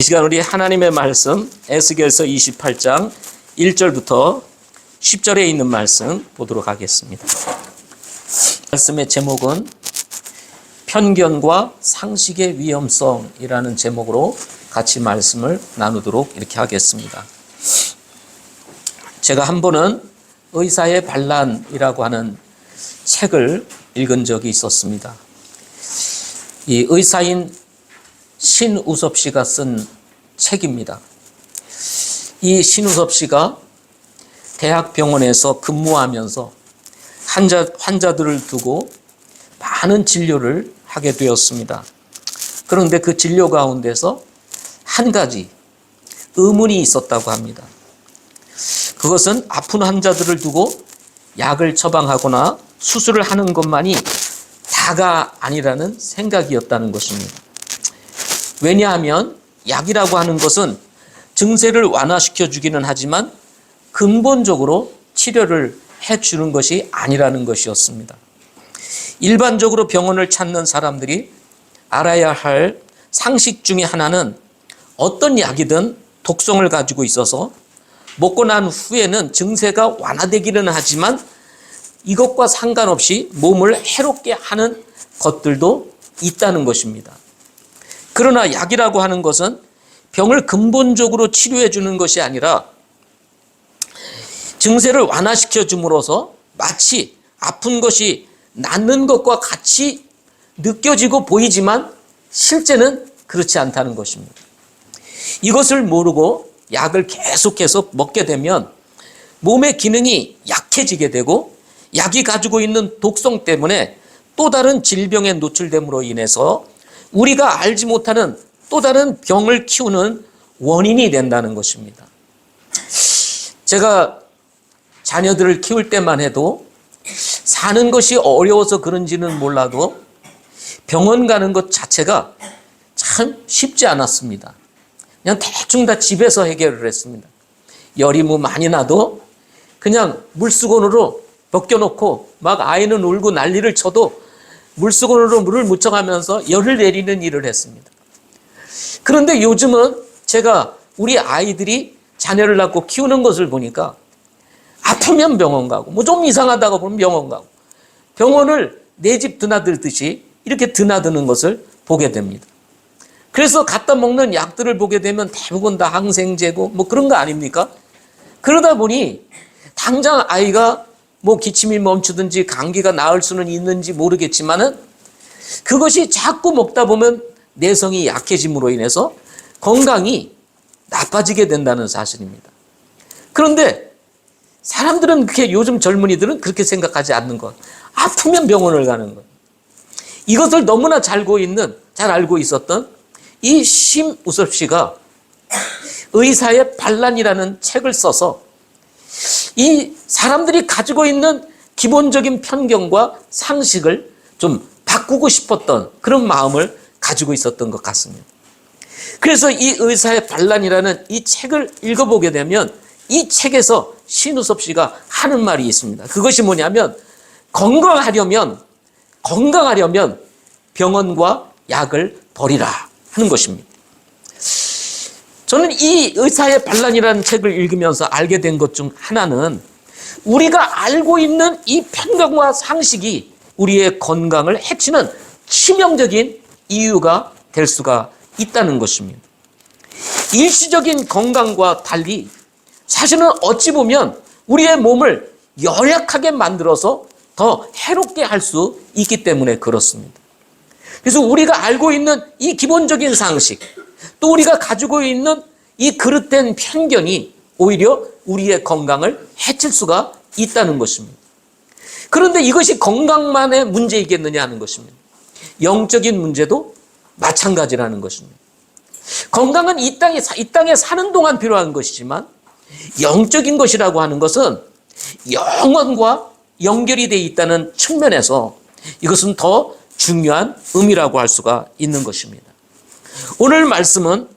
이 시간 우리 하나님의 말씀 에스겔서 28장 1절부터 10절에 있는 말씀 보도록 하겠습니다. 말씀의 제목은 편견과 상식의 위험성이라는 제목으로 같이 말씀을 나누도록 이렇게 하겠습니다. 제가 한 번은 의사의 반란이라고 하는 책을 읽은 적이 있었습니다. 이 의사인 신우섭 씨가 쓴 책입니다. 이 신우섭 씨가 대학병원에서 근무하면서 환자들을 두고 많은 진료를 하게 되었습니다. 그런데 그 진료 가운데서 한 가지 의문이 있었다고 합니다. 그것은 아픈 환자들을 두고 약을 처방하거나 수술을 하는 것만이 다가 아니라는 생각이었다는 것입니다. 왜냐하면 약이라고 하는 것은 증세를 완화시켜 주기는 하지만 근본적으로 치료를 해주는 것이 아니라는 것이었습니다. 일반적으로 병원을 찾는 사람들이 알아야 할 상식 중에 하나는 어떤 약이든 독성을 가지고 있어서 먹고 난 후에는 증세가 완화되기는 하지만 이것과 상관없이 몸을 해롭게 하는 것들도 있다는 것입니다. 그러나 약이라고 하는 것은 병을 근본적으로 치료해 주는 것이 아니라 증세를 완화시켜 줌으로써 마치 아픈 것이 낫는 것과 같이 느껴지고 보이지만 실제는 그렇지 않다는 것입니다. 이것을 모르고 약을 계속해서 먹게 되면 몸의 기능이 약해지게 되고 약이 가지고 있는 독성 때문에 또 다른 질병에 노출됨으로 인해서 우리가 알지 못하는 또 다른 병을 키우는 원인이 된다는 것입니다. 제가 자녀들을 키울 때만 해도 사는 것이 어려워서 그런지는 몰라도 병원 가는 것 자체가 참 쉽지 않았습니다. 그냥 대충 다 집에서 해결을 했습니다. 열이 많이 나도 그냥 물수건으로 벗겨놓고 막 아이는 울고 난리를 쳐도 물수건으로 물을 묻혀가면서 열을 내리는 일을 했습니다. 그런데 요즘은 제가 우리 아이들이 자녀를 낳고 키우는 것을 보니까 아프면 병원 가고 뭐 좀 이상하다고 보면 병원 가고 병원을 내 집 드나들듯이 이렇게 드나드는 것을 보게 됩니다. 그래서 갖다 먹는 약들을 보게 되면 대부분 다 항생제고 뭐 그런 거 아닙니까? 그러다 보니 당장 아이가 뭐 기침이 멈추든지 감기가 나을 수는 있는지 모르겠지만은 그것이 자꾸 먹다 보면 내성이 약해짐으로 인해서 건강이 나빠지게 된다는 사실입니다. 그런데 사람들은 그렇게 요즘 젊은이들은 그렇게 생각하지 않는 것. 아프면 병원을 가는 것. 이것을 너무나 잘 알고 있었던 이 심우섭 씨가 의사의 반란이라는 책을 써서 이 사람들이 가지고 있는 기본적인 편견과 상식을 좀 바꾸고 싶었던 그런 마음을 가지고 있었던 것 같습니다. 그래서 이 의사의 반란이라는 이 책을 읽어보게 되면 이 책에서 신우섭 씨가 하는 말이 있습니다. 그것이 뭐냐면 건강하려면 병원과 약을 버리라 하는 것입니다. 저는 이 의사의 반란이라는 책을 읽으면서 알게 된 것 중 하나는 우리가 알고 있는 이 편견과 상식이 우리의 건강을 해치는 치명적인 이유가 될 수가 있다는 것입니다. 일시적인 건강과 달리 사실은 어찌 보면 우리의 몸을 연약하게 만들어서 더 해롭게 할 수 있기 때문에 그렇습니다. 그래서 우리가 알고 있는 이 기본적인 상식, 또 우리가 가지고 있는 이 그릇된 편견이 오히려 우리의 건강을 해칠 수가 있다는 것입니다. 그런데 이것이 건강만의 문제이겠느냐 하는 것입니다. 영적인 문제도 마찬가지라는 것입니다. 건강은 이 땅에 사는 동안 필요한 것이지만 영적인 것이라고 하는 것은 영혼과 연결이 되어 있다는 측면에서 이것은 더 중요한 의미라고 할 수가 있는 것입니다. 오늘 말씀은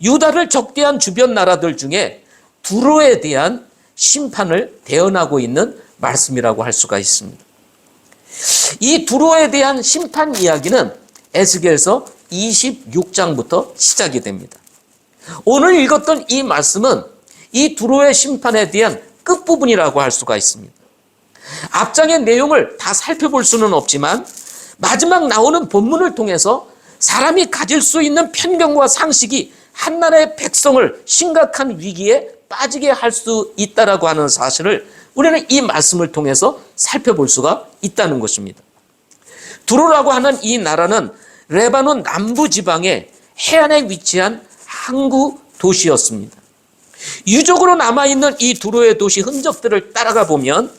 유다를 적대한 주변 나라들 중에 두로에 대한 심판을 대언하고 있는 말씀이라고 할 수가 있습니다. 이 두로에 대한 심판 이야기는 에스겔서 26장부터 시작이 됩니다. 오늘 읽었던 이 말씀은 이 두로의 심판에 대한 끝부분이라고 할 수가 있습니다. 앞장의 내용을 다 살펴볼 수는 없지만 마지막 나오는 본문을 통해서 사람이 가질 수 있는 편견과 상식이 한 나라의 백성을 심각한 위기에 빠지게 할 수 있다라고 하는 사실을 우리는 이 말씀을 통해서 살펴볼 수가 있다는 것입니다. 두로라고 하는 이 나라는 레바논 남부 지방의 해안에 위치한 항구 도시였습니다. 유적으로 남아있는 이 두로의 도시 흔적들을 따라가 보면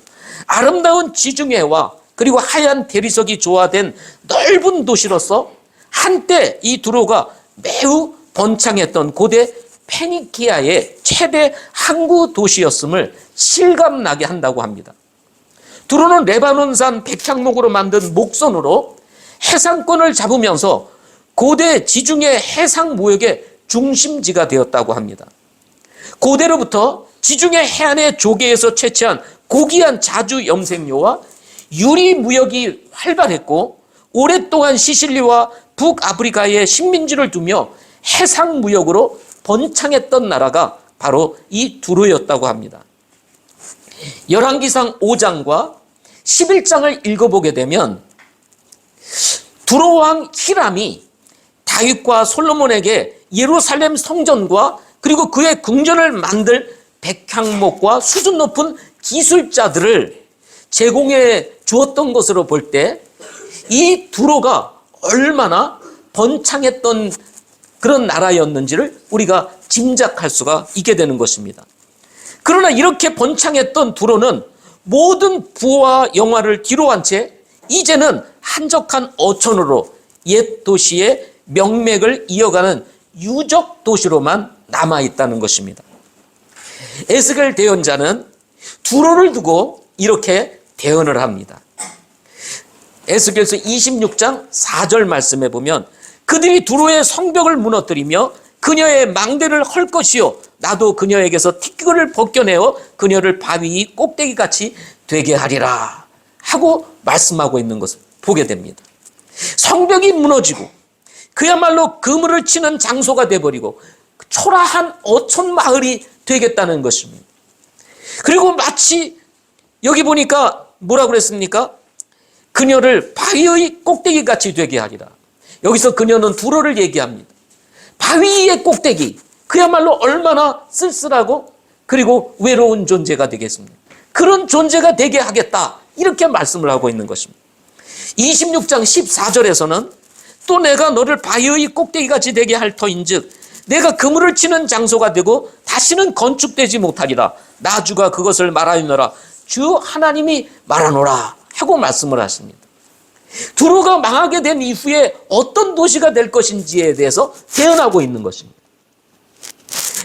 아름다운 지중해와 그리고 하얀 대리석이 조화된 넓은 도시로서 한때 이 두로가 매우 번창했던 고대 페니키아의 최대 항구 도시였음을 실감나게 한다고 합니다. 두로는 레바논산 백향목으로 만든 목선으로 해상권을 잡으면서 고대 지중해 해상 무역의 중심지가 되었다고 합니다. 고대로부터 지중해 해안의 조개에서 채취한 고귀한 자주 염색료와 유리 무역이 활발했고 오랫동안 시실리와 북아프리카에 식민지를 두며 해상 무역으로 번창했던 나라가 바로 이 두로였다고 합니다. 열왕기상 5장과 11장을 읽어보게 되면 두로 왕 히람이 다윗과 솔로몬에게 예루살렘 성전과 그리고 그의 궁전을 만들 백향목과 수준 높은 기술자들을 제공해 주었던 것으로 볼 때 이 두로가 얼마나 번창했던 그런 나라였는지를 우리가 짐작할 수가 있게 되는 것입니다. 그러나 이렇게 번창했던 두로는 모든 부와 영화를 뒤로한 채 이제는 한적한 어촌으로 옛 도시의 명맥을 이어가는 유적 도시로만 남아있다는 것입니다. 에스겔 대언자는 두로를 두고 이렇게 대언을 합니다. 에스겔서 26장 4절 말씀에 보면 그들이 두로의 성벽을 무너뜨리며 그녀의 망대를 헐 것이요 나도 그녀에게서 티끌을 벗겨내어 그녀를 바위 꼭대기같이 되게 하리라 하고 말씀하고 있는 것을 보게 됩니다. 성벽이 무너지고 그야말로 그물을 치는 장소가 돼버리고 초라한 어촌 마을이 되겠다는 것입니다. 그리고 마치 여기 보니까 뭐라고 그랬습니까? 그녀를 바위의 꼭대기같이 되게 하리라. 여기서 그녀는 두로를 얘기합니다. 바위의 꼭대기, 그야말로 얼마나 쓸쓸하고 그리고 외로운 존재가 되겠습니까? 그런 존재가 되게 하겠다, 이렇게 말씀을 하고 있는 것입니다. 26장 14절에서는 또 내가 너를 바위의 꼭대기같이 되게 할 터인즉 내가 그물을 치는 장소가 되고 다시는 건축되지 못하리라. 나 주가 그것을 말하노라. 주 하나님이 말하노라 하고 말씀을 하십니다. 두로가 망하게 된 이후에 어떤 도시가 될 것인지에 대해서 대언하고 있는 것입니다.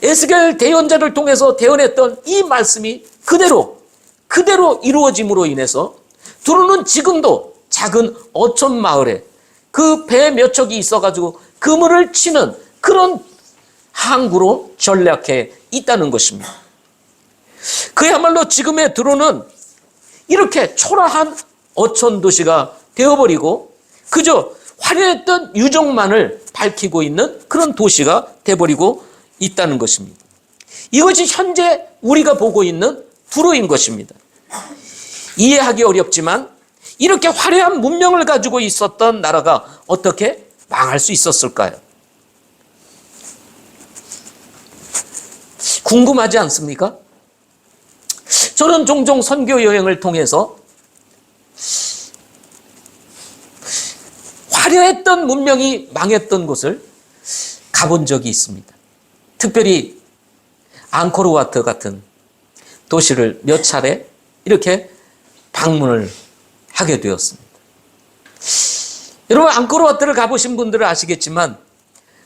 에스겔 대언자를 통해서 대언했던 이 말씀이 그대로 이루어짐으로 인해서 두로는 지금도 작은 어촌 마을에 그 배 몇 척이 있어가지고 그물을 치는 그런 항구로 전락해 있다는 것입니다. 그야말로 지금의 두로는 이렇게 초라한 어촌 도시가 되어버리고 그저 화려했던 유적만을 밝히고 있는 그런 도시가 되어버리고 있다는 것입니다. 이것이 현재 우리가 보고 있는 두로인 것입니다. 이해하기 어렵지만 이렇게 화려한 문명을 가지고 있었던 나라가 어떻게 망할 수 있었을까요? 궁금하지 않습니까? 저는 종종 선교 여행을 통해서 화려했던 문명이 망했던 곳을 가본 적이 있습니다. 특별히 앙코르와트 같은 도시를 몇 차례 이렇게 방문을 하게 되었습니다. 여러분, 앙코르와트를 가보신 분들은 아시겠지만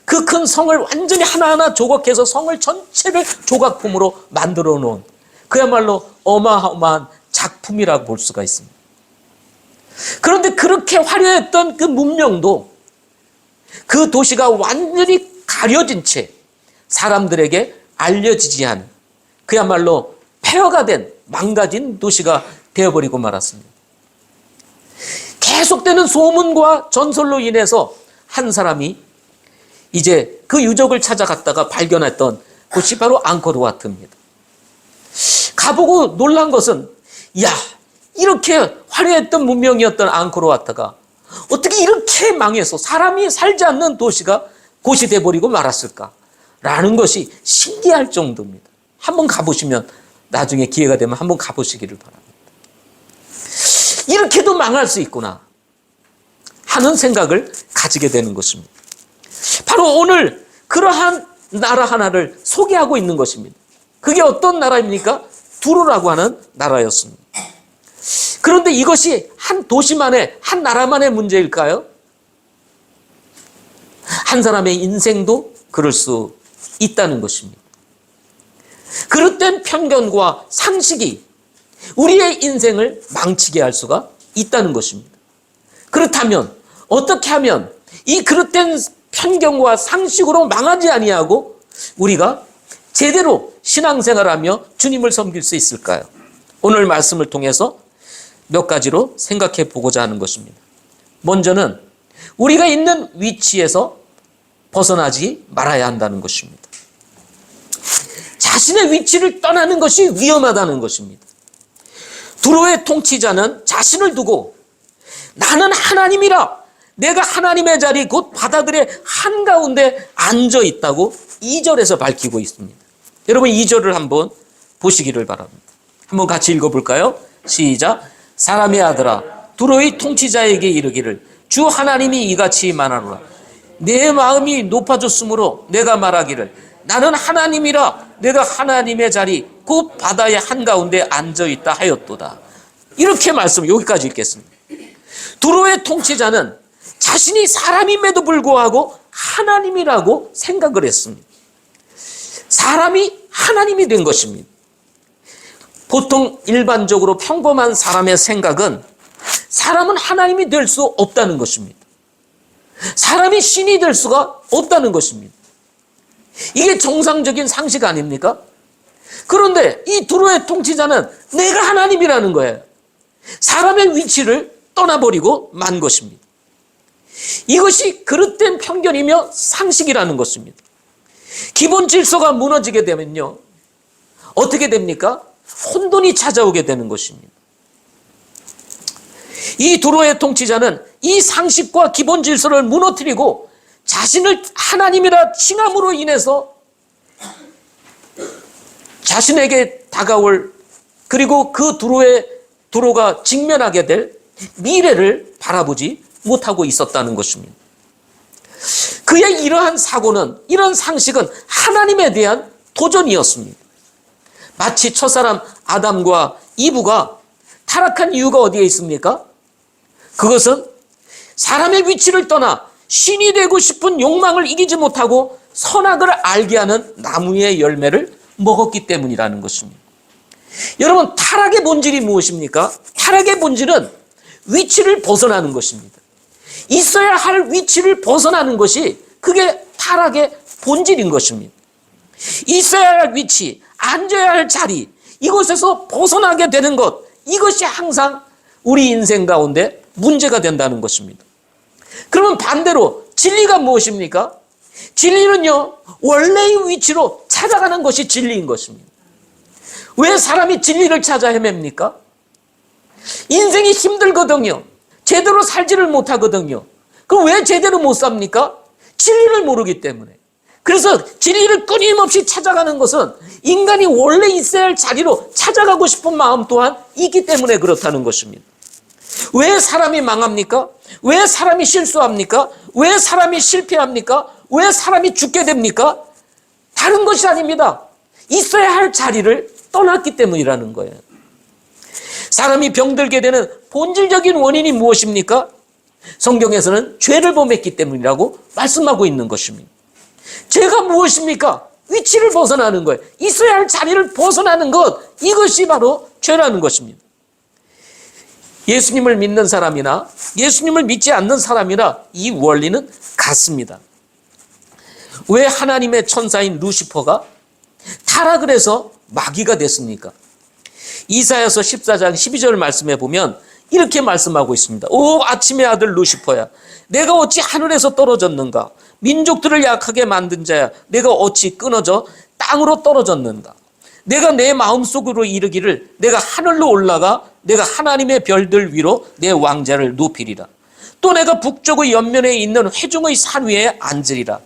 그 큰 성을 완전히 하나하나 조각해서 성을 전체를 조각품으로 만들어 놓은 그야말로 어마어마한 작품이라고 볼 수가 있습니다. 그런데 그렇게 화려했던 그 문명도 그 도시가 완전히 가려진 채 사람들에게 알려지지 않은 그야말로 폐허가 된 망가진 도시가 되어버리고 말았습니다. 계속되는 소문과 전설로 인해서 한 사람이 이제 그 유적을 찾아갔다가 발견했던 곳이 바로 앙코르와트입니다. 가보고 놀란 것은, 야, 이렇게 화려했던 문명이었던 앙코르와트가 어떻게 이렇게 망해서 사람이 살지 않는 도시가 곳이 돼버리고 말았을까라는 것이 신기할 정도입니다. 한번 가보시면, 나중에 기회가 되면 한번 가보시기를 바랍니다. 이렇게도 망할 수 있구나 하는 생각을 가지게 되는 것입니다. 바로 오늘 그러한 나라 하나를 소개하고 있는 것입니다. 그게 어떤 나라입니까? 두로라고 하는 나라였습니다. 그런데 이것이 한 도시만의, 한 나라만의 문제일까요? 한 사람의 인생도 그럴 수 있다는 것입니다. 그릇된 편견과 상식이 우리의 인생을 망치게 할 수가 있다는 것입니다. 그렇다면 어떻게 하면 이 그릇된 편견과 상식으로 망하지 아니하고 우리가 제대로 신앙생활하며 주님을 섬길 수 있을까요? 오늘 말씀을 통해서 몇 가지로 생각해 보고자 하는 것입니다. 먼저는 우리가 있는 위치에서 벗어나지 말아야 한다는 것입니다. 자신의 위치를 떠나는 것이 위험하다는 것입니다. 두로의 통치자는 자신을 두고 나는 하나님이라, 내가 하나님의 자리 곧 바다들의 한가운데 앉아 있다고 2절에서 밝히고 있습니다. 여러분 2절을 한번 보시기를 바랍니다. 한번 같이 읽어볼까요? 시작. 사람의 아들아, 두로의 통치자에게 이르기를 주 하나님이 이같이 말하노라. 내 마음이 높아졌으므로 내가 말하기를 나는 하나님이라, 내가 하나님의 자리 곧 바다의 한가운데 앉아있다 하였도다. 이렇게 말씀, 여기까지 읽겠습니다. 두로의 통치자는 자신이 사람임에도 불구하고 하나님이라고 생각을 했습니다. 사람이 하나님이 된 것입니다. 보통 일반적으로 평범한 사람의 생각은 사람은 하나님이 될 수 없다는 것입니다. 사람이 신이 될 수가 없다는 것입니다. 이게 정상적인 상식 아닙니까? 그런데 이 두로의 통치자는 내가 하나님이라는 거예요. 사람의 위치를 떠나버리고 만 것입니다. 이것이 그릇된 편견이며 상식이라는 것입니다. 기본 질서가 무너지게 되면요, 어떻게 됩니까? 혼돈이 찾아오게 되는 것입니다. 이 두로의 통치자는 이 상식과 기본 질서를 무너뜨리고 자신을 하나님이라 칭함으로 인해서 자신에게 다가올, 그리고 그 두로가 직면하게 될 미래를 바라보지 못하고 있었다는 것입니다. 그의 이러한 사고는, 이런 상식은 하나님에 대한 도전이었습니다. 마치 첫사람 아담과 이브가 타락한 이유가 어디에 있습니까? 그것은 사람의 위치를 떠나 신이 되고 싶은 욕망을 이기지 못하고 선악을 알게 하는 나무의 열매를 먹었기 때문이라는 것입니다. 여러분, 타락의 본질이 무엇입니까? 타락의 본질은 위치를 벗어나는 것입니다. 있어야 할 위치를 벗어나는 것이, 그게 타락의 본질인 것입니다. 있어야 할 위치, 앉아야 할 자리, 이곳에서 벗어나게 되는 것, 이것이 항상 우리 인생 가운데 문제가 된다는 것입니다. 그러면 반대로 진리가 무엇입니까? 진리는요, 원래의 위치로 찾아가는 것이 진리인 것입니다. 왜 사람이 진리를 찾아 헤맵니까? 인생이 힘들거든요. 제대로 살지를 못하거든요. 그럼 왜 제대로 못 삽니까? 진리를 모르기 때문에. 그래서 진리를 끊임없이 찾아가는 것은 인간이 원래 있어야 할 자리로 찾아가고 싶은 마음 또한 있기 때문에 그렇다는 것입니다. 왜 사람이 망합니까? 왜 사람이 실수합니까? 왜 사람이 실패합니까? 왜 사람이 죽게 됩니까? 다른 것이 아닙니다. 있어야 할 자리를 떠났기 때문이라는 거예요. 사람이 병들게 되는 본질적인 원인이 무엇입니까? 성경에서는 죄를 범했기 때문이라고 말씀하고 있는 것입니다. 죄가 무엇입니까? 위치를 벗어나는 거예요. 있어야 할 자리를 벗어나는 것, 이것이 바로 죄라는 것입니다. 예수님을 믿는 사람이나 예수님을 믿지 않는 사람이나 이 원리는 같습니다. 왜 하나님의 천사인 루시퍼가 타락을 해서 마귀가 됐습니까? 이사야서 14장 12절 말씀에 보면 이렇게 말씀하고 있습니다. 오 아침의 아들 루시퍼야, 내가 어찌 하늘에서 떨어졌는가? 민족들을 약하게 만든 자야, 내가 어찌 끊어져 땅으로 떨어졌는가? 내가 내 마음속으로 이르기를 내가 하늘로 올라가 내가 하나님의 별들 위로 내 왕자를 높이리라. 또 내가 북쪽의 옆면에 있는 회중의 산 위에 앉으리라.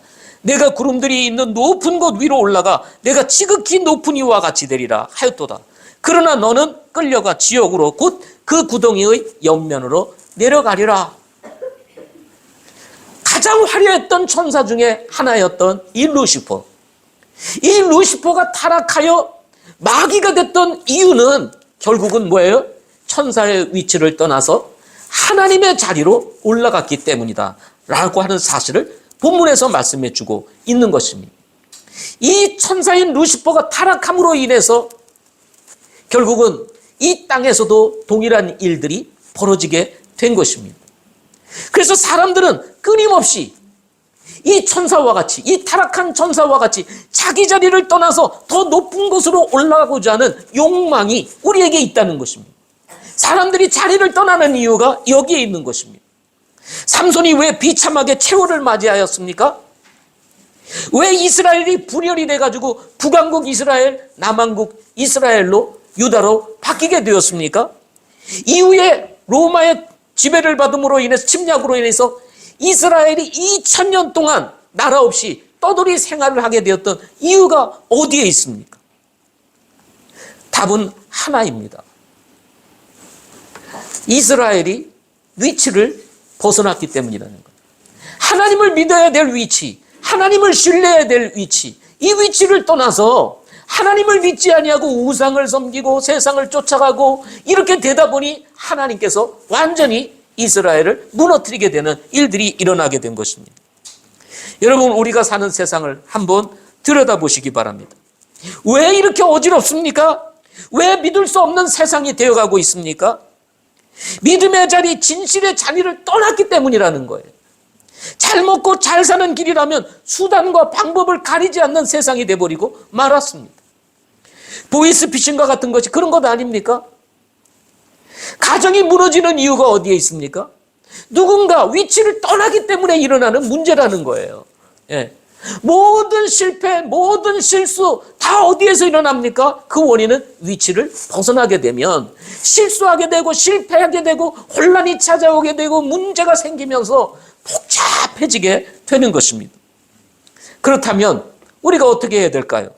내가 구름들이 있는 높은 곳 위로 올라가 내가 지극히 높은 이와 같이 되리라 하였도다. 그러나 너는 끌려가 지옥으로 곧 그 구덩이의 옆면으로 내려가리라. 가장 화려했던 천사 중에 하나였던 이 루시퍼. 이 루시퍼가 타락하여 마귀가 됐던 이유는 결국은 뭐예요? 천사의 위치를 떠나서 하나님의 자리로 올라갔기 때문이다 라고 하는 사실을 본문에서 말씀해 주고 있는 것입니다. 이 천사인 루시퍼가 타락함으로 인해서 결국은 이 땅에서도 동일한 일들이 벌어지게 된 것입니다. 그래서 사람들은 끊임없이 이 천사와 같이, 이 타락한 천사와 같이 자기 자리를 떠나서 더 높은 곳으로 올라가고자 하는 욕망이 우리에게 있다는 것입니다. 사람들이 자리를 떠나는 이유가 여기에 있는 것입니다. 삼손이 왜 비참하게 최후를 맞이하였습니까? 왜 이스라엘이 분열이 돼가지고 북왕국 이스라엘, 남왕국 이스라엘로 유다로 바뀌게 되었습니까? 이후에 로마의 지배를 받음으로 인해서, 침략으로 인해서 이스라엘이 2000년 동안 나라 없이 떠돌이 생활을 하게 되었던 이유가 어디에 있습니까? 답은 하나입니다. 이스라엘이 위치를 벗어났기 때문이라는 거예요. 하나님을 믿어야 될 위치, 하나님을 신뢰해야 될 위치, 이 위치를 떠나서 하나님을 믿지 아니하고 우상을 섬기고 세상을 쫓아가고 이렇게 되다 보니 하나님께서 완전히 이스라엘을 무너뜨리게 되는 일들이 일어나게 된 것입니다. 여러분, 우리가 사는 세상을 한번 들여다보시기 바랍니다. 왜 이렇게 어지럽습니까? 왜 믿을 수 없는 세상이 되어가고 있습니까? 믿음의 자리, 진실의 자리를 떠났기 때문이라는 거예요. 잘 먹고 잘 사는 길이라면 수단과 방법을 가리지 않는 세상이 돼버리고 말았습니다. 보이스피싱과 같은 것이 그런 것 아닙니까? 가정이 무너지는 이유가 어디에 있습니까? 누군가 위치를 떠나기 때문에 일어나는 문제라는 거예요. 예. 모든 실패, 모든 실수 다 어디에서 일어납니까? 그 원인은 위치를 벗어나게 되면 실수하게 되고 실패하게 되고 혼란이 찾아오게 되고 문제가 생기면서 복잡해지게 되는 것입니다. 그렇다면 우리가 어떻게 해야 될까요?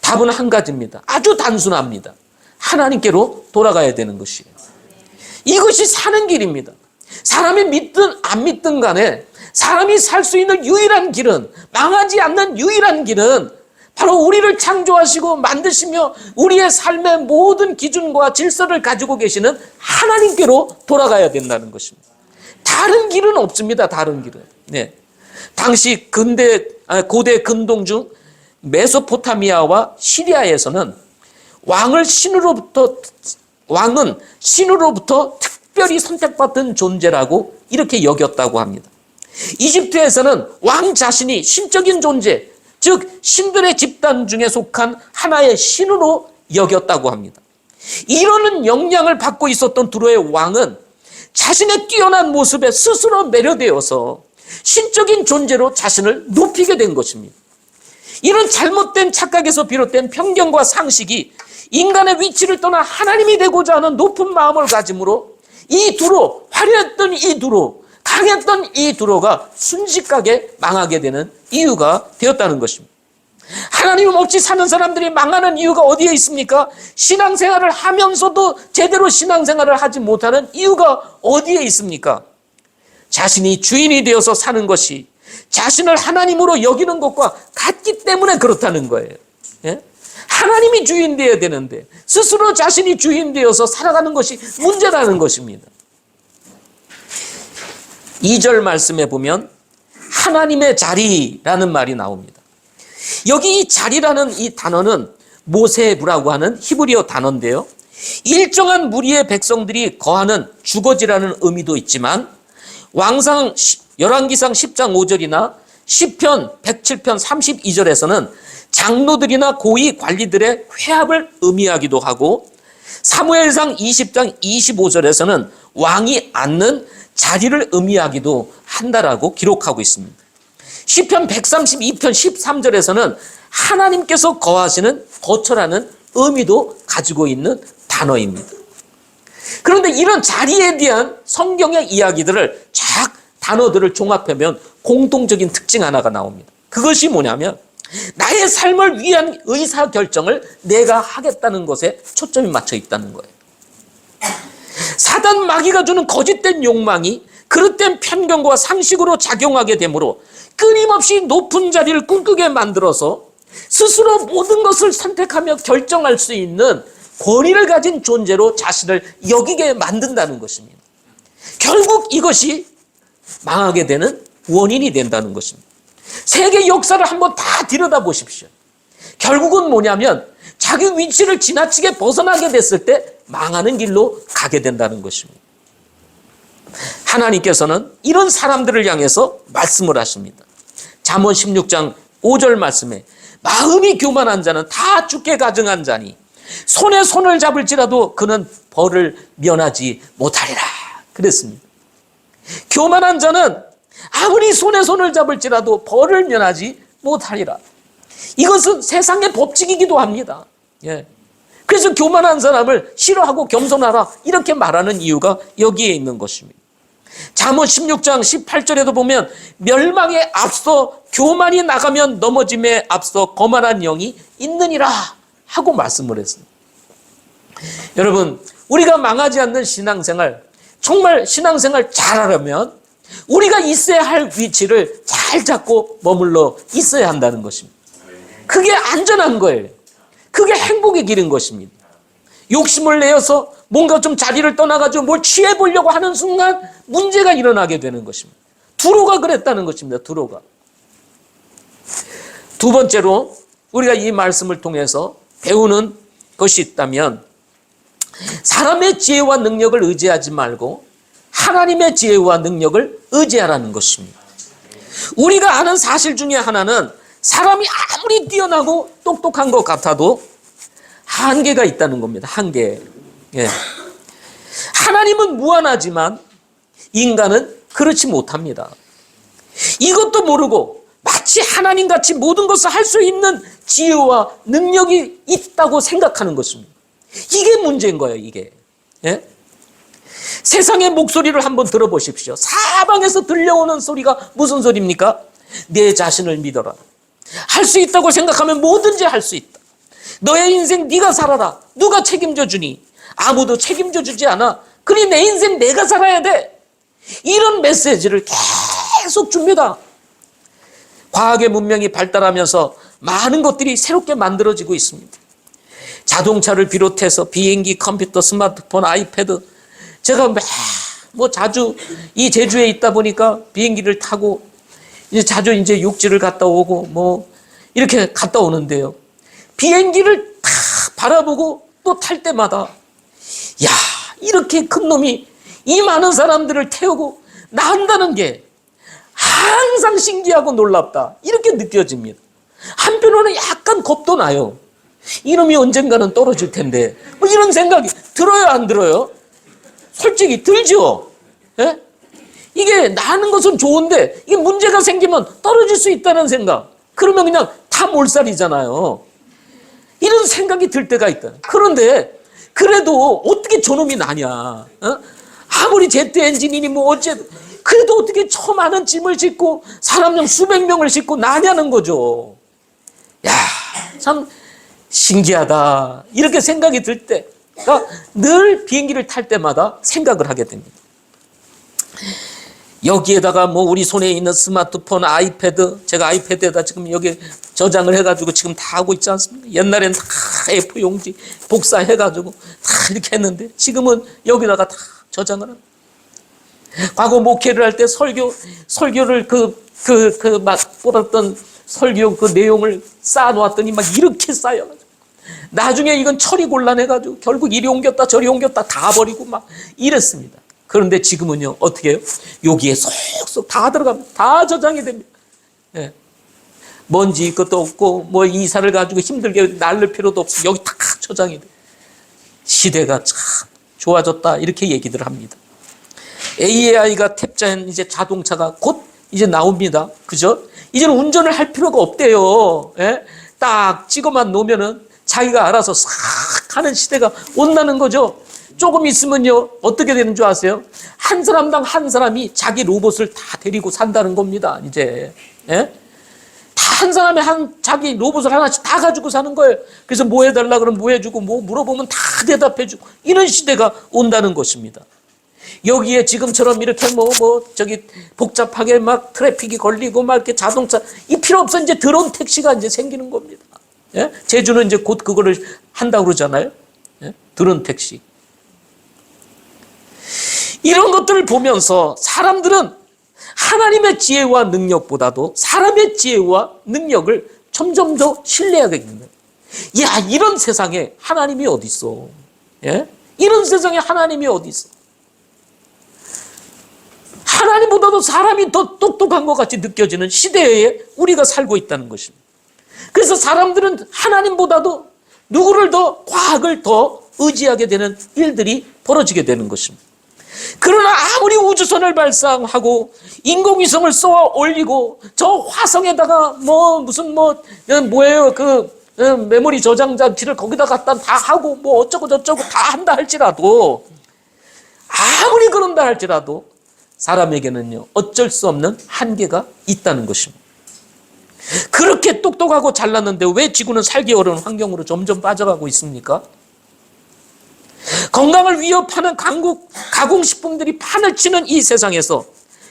답은 한 가지입니다. 아주 단순합니다. 하나님께로 돌아가야 되는 것이에요. 이것이 사는 길입니다. 사람이 믿든 안 믿든 간에 사람이 살 수 있는 유일한 길은, 망하지 않는 유일한 길은 바로 우리를 창조하시고 만드시며 우리의 삶의 모든 기준과 질서를 가지고 계시는 하나님께로 돌아가야 된다는 것입니다. 다른 길은 없습니다. 다른 길은. 네. 당시 고대 근동 중 메소포타미아와 시리아에서는 왕은 신으로부터 특별히 선택받은 존재라고 이렇게 여겼다고 합니다. 이집트에서는 왕 자신이 신적인 존재, 즉 신들의 집단 중에 속한 하나의 신으로 여겼다고 합니다. 이러는 영향을 받고 있었던 두로의 왕은 자신의 뛰어난 모습에 스스로 매료되어서 신적인 존재로 자신을 높이게 된 것입니다. 이런 잘못된 착각에서 비롯된 편견과 상식이 인간의 위치를 떠나 하나님이 되고자 하는 높은 마음을 가짐으로 이 두로, 화려했던 이 두로, 강했던 이 두로가 순식간에 망하게 되는 이유가 되었다는 것입니다. 하나님 없이 사는 사람들이 망하는 이유가 어디에 있습니까? 신앙생활을 하면서도 제대로 신앙생활을 하지 못하는 이유가 어디에 있습니까? 자신이 주인이 되어서 사는 것이 자신을 하나님으로 여기는 것과 같기 때문에 그렇다는 거예요. 예? 하나님이 주인 되어야 되는데 스스로 자신이 주인 되어서 살아가는 것이 문제라는 것입니다. 2절 말씀에 보면 하나님의 자리라는 말이 나옵니다. 여기 이 자리라는 이 단어는 모세부라고 하는 히브리어 단어인데요. 일정한 무리의 백성들이 거하는 주거지라는 의미도 있지만 왕상 열왕기상 10장 5절이나 시편 107편 32절에서는 장로들이나 고위 관리들의 회합을 의미하기도 하고 사무엘상 20장 25절에서는 왕이 앉는 자리를 의미하기도 한다라고 기록하고 있습니다. 시편 132편 13절에서는 하나님께서 거하시는 거처라는 의미도 가지고 있는 단어입니다. 그런데 이런 자리에 대한 성경의 이야기들을 쫙 단어들을 종합하면 공통적인 특징 하나가 나옵니다. 그것이 뭐냐면 나의 삶을 위한 의사결정을 내가 하겠다는 것에 초점이 맞춰 있다는 거예요. 사단 마귀가 주는 거짓된 욕망이 그릇된 편견과 상식으로 작용하게 되므로 끊임없이 높은 자리를 꿈꾸게 만들어서 스스로 모든 것을 선택하며 결정할 수 있는 권위를 가진 존재로 자신을 여기게 만든다는 것입니다. 결국 이것이 망하게 되는 원인이 된다는 것입니다. 세계 역사를 한번 다 들여다보십시오. 결국은 뭐냐면 자기 위치를 지나치게 벗어나게 됐을 때 망하는 길로 가게 된다는 것입니다. 하나님께서는 이런 사람들을 향해서 말씀을 하십니다. 잠언 16장 5절 말씀에 마음이 교만한 자는 다 죽게 가증한 자니 손에 손을 잡을지라도 그는 벌을 면하지 못하리라 그랬습니다. 교만한 자는 아무리 손에 손을 잡을지라도 벌을 면하지 못하리라. 이것은 세상의 법칙이기도 합니다. 예. 그래서 교만한 사람을 싫어하고 겸손하라 이렇게 말하는 이유가 여기에 있는 것입니다. 잠언 16장 18절에도 보면 멸망에 앞서 교만이 나가면 넘어짐에 앞서 거만한 영이 있느니라 하고 말씀을 했습니다. 여러분, 우리가 망하지 않는 신앙생활, 정말 신앙생활 잘하려면 우리가 있어야 할 위치를 잘 잡고 머물러 있어야 한다는 것입니다. 그게 안전한 거예요. 그게 행복의 길인 것입니다. 욕심을 내어서 뭔가 좀 자리를 떠나가지고 뭘 취해보려고 하는 순간 문제가 일어나게 되는 것입니다. 두로가 그랬다는 것입니다. 두로가. 두 번째로 우리가 이 말씀을 통해서 배우는 것이 있다면 사람의 지혜와 능력을 의지하지 말고 하나님의 지혜와 능력을 의지하라는 것입니다. 우리가 아는 사실 중에 하나는 사람이 아무리 뛰어나고 똑똑한 것 같아도 한계가 있다는 겁니다. 한계. 예. 하나님은 무한하지만 인간은 그렇지 못합니다. 이것도 모르고 마치 하나님같이 모든 것을 할 수 있는 지혜와 능력이 있다고 생각하는 것입니다. 이게 문제인 거예요, 이게. 예? 세상의 목소리를 한번 들어보십시오. 사방에서 들려오는 소리가 무슨 소리입니까? 내 자신을 믿어라. 할 수 있다고 생각하면 뭐든지 할 수 있다. 너의 인생 네가 살아라. 누가 책임져 주니? 아무도 책임져 주지 않아. 그러니 내 인생 내가 살아야 돼. 이런 메시지를 계속 줍니다. 과학의 문명이 발달하면서 많은 것들이 새롭게 만들어지고 있습니다. 자동차를 비롯해서 비행기, 컴퓨터, 스마트폰, 아이패드. 제가 자주 이 제주에 있다 보니까 비행기를 타고 이제 자주 이제 육지를 갔다 오고 이렇게 갔다 오는데요. 비행기를 다 바라보고 또 탈 때마다 야, 이렇게 큰 놈이 이 많은 사람들을 태우고 난다는 게 항상 신기하고 놀랍다. 이렇게 느껴집니다. 한편으로는 약간 겁도 나요. 이놈이 언젠가는 떨어질 텐데. 이런 생각이 들어요, 안 들어요? 솔직히 들죠? 예? 이게 나는 것은 좋은데 이게 문제가 생기면 떨어질 수 있다는 생각. 그러면 그냥 다 몰살이잖아요. 이런 생각이 들 때가 있다. 그런데 그래도 어떻게 저놈이 나냐? 어? 아무리 제트 엔진이니 그래도 어떻게 저 많은 짐을 싣고 사람 수백 명을 싣고 나냐는 거죠. 야, 참 신기하다. 이렇게 생각이 들 때가 늘 비행기를 탈 때마다 생각을 하게 됩니다. 여기에다가 우리 손에 있는 스마트폰, 아이패드, 제가 아이패드에다 지금 여기 저장을 해가지고 지금 다 하고 있지 않습니까? 옛날엔 다 A4 용지 복사해가지고 다 이렇게 했는데 지금은 여기다가 다 저장을 합니다. 과거 목회를 할 때 설교를 막 뽑았던 설교 그 내용을 쌓아놓았더니 막 이렇게 쌓여가지고 나중에 이건 처리 곤란해가지고 결국 이리 옮겼다 저리 옮겼다 다 버리고 막 이랬습니다. 그런데 지금은요, 어떻게 해요? 여기에 쏙쏙 다 들어갑니다. 다 저장이 됩니다. 예. 먼지 것도 없고, 이사를 가지고 힘들게 날릴 필요도 없고, 여기 다 저장이 돼요. 시대가 참 좋아졌다 이렇게 얘기들 합니다. AI가 탑재한 이제 자동차가 곧 이제 나옵니다. 그죠? 이제는 운전을 할 필요가 없대요. 예? 딱 찍어만 놓으면은 자기가 알아서 싹 하는 시대가 온다는 거죠. 조금 있으면요 어떻게 되는 줄 아세요? 한 사람당 한 사람이 자기 로봇을 다 데리고 산다는 겁니다. 이제 예? 다 한 사람이 자기 로봇을 하나씩 다 가지고 사는 거예요. 그래서 뭐 해달라 그러면 뭐 해주고 뭐 물어보면 다 대답해주고 이런 시대가 온다는 것입니다. 여기에 지금처럼 이렇게 저기 복잡하게 막 트래픽이 걸리고 막 이렇게 자동차 이 필요 없어. 이제 드론 택시가 이제 생기는 겁니다. 예? 제주는 이제 곧 그거를 한다고 그러잖아요. 예? 드론 택시. 이런 것들을 보면서 사람들은 하나님의 지혜와 능력보다도 사람의 지혜와 능력을 점점 더 신뢰하게 됩니다. 야, 이런 세상에 하나님이 어디 있어? 예? 이런 세상에 하나님이 어디 있어? 하나님보다도 사람이 더 똑똑한 것 같이 느껴지는 시대에 우리가 살고 있다는 것입니다. 그래서 사람들은 하나님보다도 누구를 더 과학을 더 의지하게 되는 일들이 벌어지게 되는 것입니다. 그러나 아무리 우주선을 발사하고 인공위성을 쏘아 올리고 저 화성에다가 메모리 저장 장치를 거기다 갖다 다 하고 뭐 어쩌고 저쩌고 다 한다 할지라도 아무리 그런다 할지라도 사람에게는요 어쩔 수 없는 한계가 있다는 것입니다. 그렇게 똑똑하고 잘났는데 왜 지구는 살기 어려운 환경으로 점점 빠져가고 있습니까? 건강을 위협하는 가공식품들이 판을 치는 이 세상에서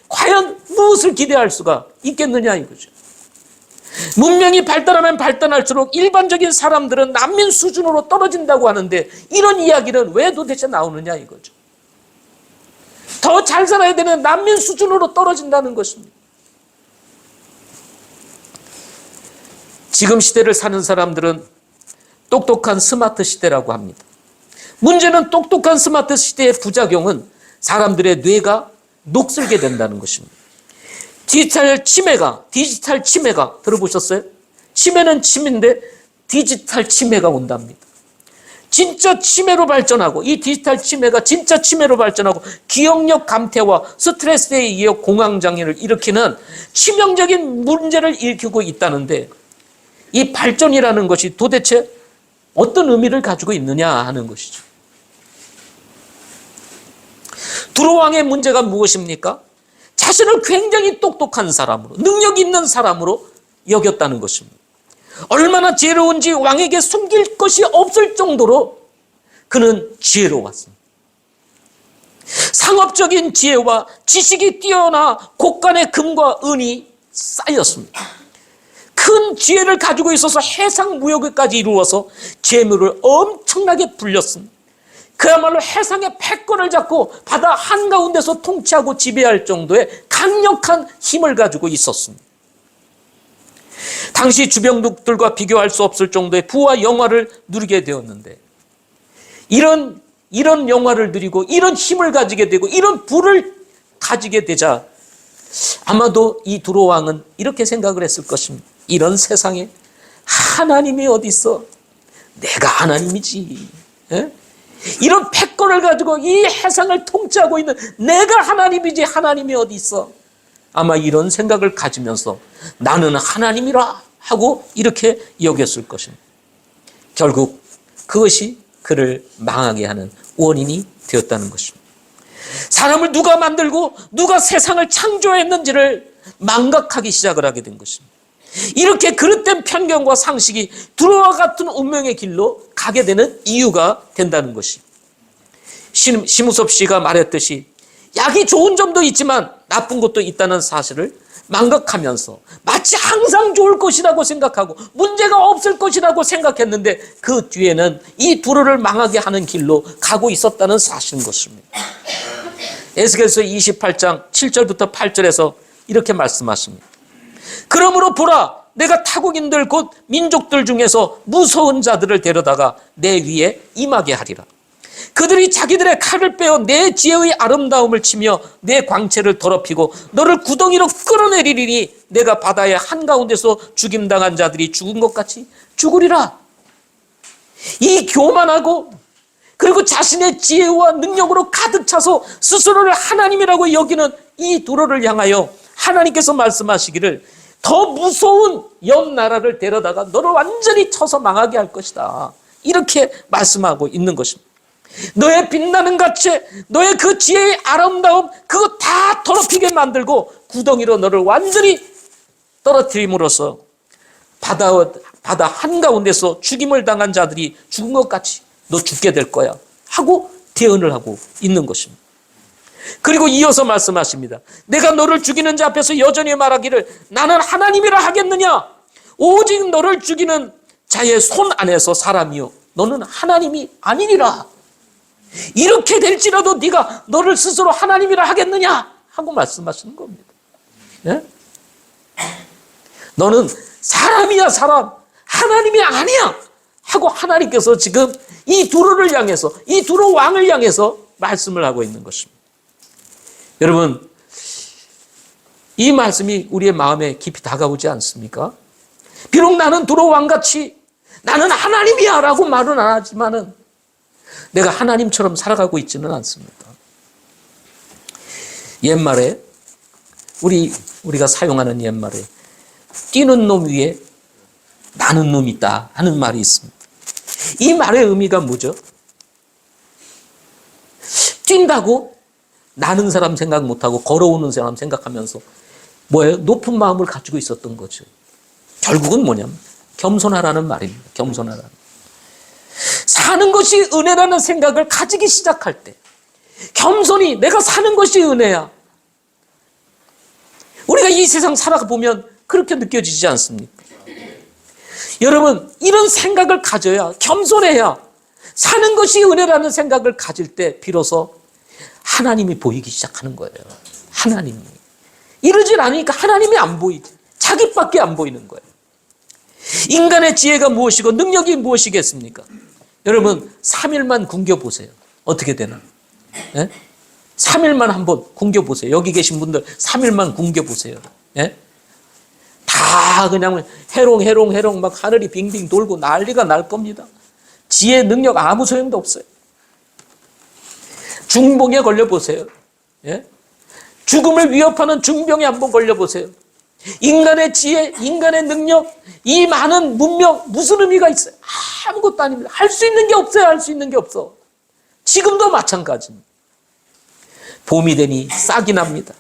과연 무엇을 기대할 수가 있겠느냐 이거죠. 문명이 발달하면 발달할수록 일반적인 사람들은 난민 수준으로 떨어진다고 하는데 이런 이야기는 왜 도대체 나오느냐 이거죠. 더 잘 살아야 되는 난민 수준으로 떨어진다는 것입니다. 지금 시대를 사는 사람들은 똑똑한 스마트 시대라고 합니다. 문제는 똑똑한 스마트 시대의 부작용은 사람들의 뇌가 녹슬게 된다는 것입니다. 디지털 치매가 들어보셨어요? 치매는 치매인데 디지털 치매가 온답니다. 진짜 치매로 발전하고 이 디지털 치매가 진짜 치매로 발전하고 기억력 감퇴와 스트레스에 의해 공황장애를 일으키는 치명적인 문제를 일으키고 있다는데 이 발전이라는 것이 도대체 어떤 의미를 가지고 있느냐 하는 것이죠. 두로왕의 문제가 무엇입니까? 자신을 굉장히 똑똑한 사람으로 능력 있는 사람으로 여겼다는 것입니다. 얼마나 지혜로운지 왕에게 숨길 것이 없을 정도로 그는 지혜로웠습니다. 상업적인 지혜와 지식이 뛰어나 곳간에 금과 은이 쌓였습니다. 큰 지혜를 가지고 있어서 해상 무역까지 이루어서 재물을 엄청나게 불렸습니다. 그야말로 해상의 패권을 잡고 바다 한가운데서 통치하고 지배할 정도의 강력한 힘을 가지고 있었습니다. 당시 주병들과 비교할 수 없을 정도의 부와 영화를 누리게 되었는데 이런 영화를 누리고 이런 힘을 가지게 되고 이런 부를 가지게 되자 아마도 이 두로왕은 이렇게 생각을 했을 것입니다. 이런 세상에 하나님이 어디 있어? 내가 하나님이지. 에? 이런 패권을 가지고 이 해상을 통치하고 있는 내가 하나님이지 하나님이 어디 있어? 아마 이런 생각을 가지면서 나는 하나님이라 하고 이렇게 여겼을 것입니다. 결국 그것이 그를 망하게 하는 원인이 되었다는 것입니다. 사람을 누가 만들고 누가 세상을 창조했는지를 망각하기 시작을 하게 된 것입니다. 이렇게 그릇된 편견과 상식이 두로와 같은 운명의 길로 가게 되는 이유가 된다는 것이 심우섭 씨가 말했듯이 약이 좋은 점도 있지만 나쁜 것도 있다는 사실을 망각하면서 마치 항상 좋을 것이라고 생각하고 문제가 없을 것이라고 생각했는데 그 뒤에는 이 두로를 망하게 하는 길로 가고 있었다는 사실인 것입니다. 에스겔서 28장 7절부터 8절에서 이렇게 말씀하십니다. 그러므로 보라, 내가 타국인들 곧 민족들 중에서 무서운 자들을 데려다가 내 위에 임하게 하리라. 그들이 자기들의 칼을 빼어 내 지혜의 아름다움을 치며 내 광채를 더럽히고 너를 구덩이로 끌어내리리니 내가 바다의 한가운데서 죽임당한 자들이 죽은 것 같이 죽으리라. 이 교만하고 그리고 자신의 지혜와 능력으로 가득 차서 스스로를 하나님이라고 여기는 이 두로를 향하여 하나님께서 말씀하시기를 더 무서운 옆 나라를 데려다가 너를 완전히 쳐서 망하게 할 것이다. 이렇게 말씀하고 있는 것입니다. 너의 빛나는 가치, 너의 그 지혜의 아름다움, 그거 다 더럽히게 만들고 구덩이로 너를 완전히 떨어뜨림으로써 바다 한가운데서 죽임을 당한 자들이 죽은 것 같이 너 죽게 될 거야 하고 대언을 하고 있는 것입니다. 그리고 이어서 말씀하십니다. 내가 너를 죽이는 자 앞에서 여전히 말하기를 나는 하나님이라 하겠느냐? 오직 너를 죽이는 자의 손 안에서 사람이요 너는 하나님이 아니니라. 이렇게 될지라도 네가 너를 스스로 하나님이라 하겠느냐? 하고 말씀하시는 겁니다. 네? 너는 사람이야 사람, 하나님이 아니야 하고 하나님께서 지금 이 두로를 향해서, 이 두로 왕을 향해서 말씀을 하고 있는 것입니다. 여러분, 이 말씀이 우리의 마음에 깊이 다가오지 않습니까? 비록 나는 두로 왕같이 나는 하나님이야 라고 말은 안 하지만은 내가 하나님처럼 살아가고 있지는 않습니다. 옛말에 우리가 사용하는 옛말에 뛰는 놈 위에 나는 놈이 있다 하는 말이 있습니다. 이 말의 의미가 뭐죠? 뛴다고 나는 사람 생각 못하고 걸어오는 사람 생각하면서 뭐예요? 높은 마음을 가지고 있었던 거죠. 결국은 뭐냐면 겸손하라는 말입니다. 겸손하라는. 사는 것이 은혜라는 생각을 가지기 시작할 때 겸손히 내가 사는 것이 은혜야. 우리가 이 세상 살아보면 그렇게 느껴지지 않습니까? 여러분, 이런 생각을 가져야, 겸손해야 사는 것이 은혜라는 생각을 가질 때 비로소 하나님이 보이기 시작하는 거예요. 하나님이. 이러질 않으니까 하나님이 안 보이지. 자기밖에 안 보이는 거예요. 인간의 지혜가 무엇이고 능력이 무엇이겠습니까? 여러분 3일만 굶겨보세요. 어떻게 되나? 예? 3일만 한번 굶겨보세요. 여기 계신 분들 3일만 굶겨보세요. 예? 다 그냥 해롱 막 하늘이 빙빙 돌고 난리가 날 겁니다. 지혜 능력 아무 소용도 없어요. 중병에 걸려보세요. 예? 죽음을 위협하는 중병에 한번 걸려보세요. 인간의 지혜, 인간의 능력, 이 많은 문명 무슨 의미가 있어요? 아무것도 아닙니다. 할 수 있는 게 없어요. 할 수 있는 게 없어. 지금도 마찬가지입니다. 봄이 되니 싹이 납니다.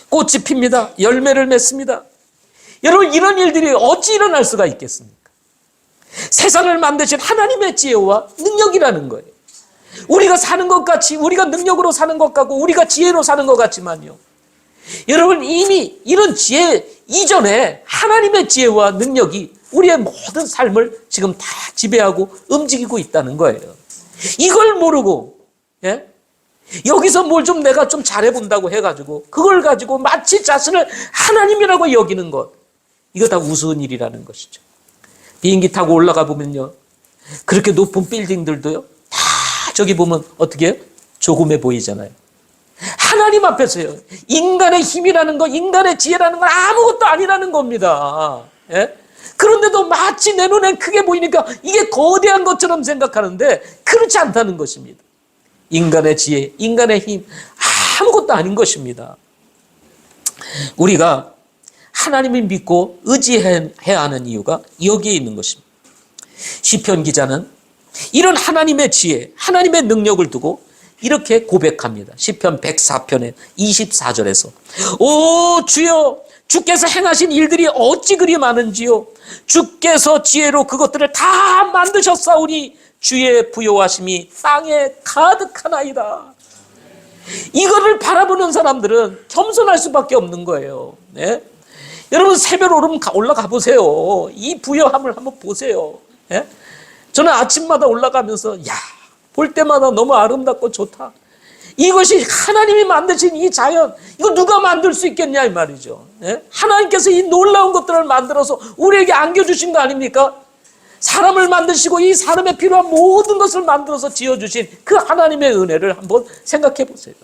꽃이 핍니다. 열매를 맺습니다. 여러분 이런 일들이 어찌 일어날 수가 있겠습니까? 세상을 만드신 하나님의 지혜와 능력이라는 거예요. 우리가 사는 것 같이, 우리가 능력으로 사는 것 같고 우리가 지혜로 사는 것 같지만요. 여러분 이미 이런 지혜 이전에 하나님의 지혜와 능력이 우리의 모든 삶을 지금 다 지배하고 움직이고 있다는 거예요. 이걸 모르고 여기서 뭘 좀 내가 좀 잘해본다고 해가지고 그걸 가지고 마치 자신을 하나님이라고 여기는 것, 이거 다 우스운 일이라는 것이죠. 비행기 타고 올라가 보면요, 그렇게 높은 빌딩들도요 다 저기 보면 어떻게 해요? 조그매 보이잖아요. 하나님 앞에서요 인간의 힘이라는 거, 인간의 지혜라는 건 아무것도 아니라는 겁니다. 그런데도 마치 내 눈엔 크게 보이니까 이게 거대한 것처럼 생각하는데 그렇지 않다는 것입니다. 인간의 지혜, 인간의 힘 아무것도 아닌 것입니다. 우리가 하나님을 믿고 의지해야 하는 이유가 여기에 있는 것입니다. 시편 기자는 이런 하나님의 지혜, 하나님의 능력을 두고 이렇게 고백합니다. 시편 104편의 24절에서 오 주여, 주께서 행하신 일들이 어찌 그리 많은지요. 주께서 지혜로 그것들을 다 만드셨사오니 주의 부요하심이 땅에 가득하나이다. 이거를 바라보는 사람들은 겸손할 수밖에 없는 거예요. 네? 여러분 새벽 오름 올라가 보세요. 이 부요함을 한번 보세요. 네? 저는 아침마다 올라가면서 볼 때마다 너무 아름답고 좋다. 이것이 하나님이 만드신 이 자연, 이거 누가 만들 수 있겠냐 이 말이죠. 네? 하나님께서 이 놀라운 것들을 만들어서 우리에게 안겨주신 거 아닙니까? 사람을 만드시고 이 사람에 필요한 모든 것을 만들어서 지어주신 그 하나님의 은혜를 한번 생각해 보세요.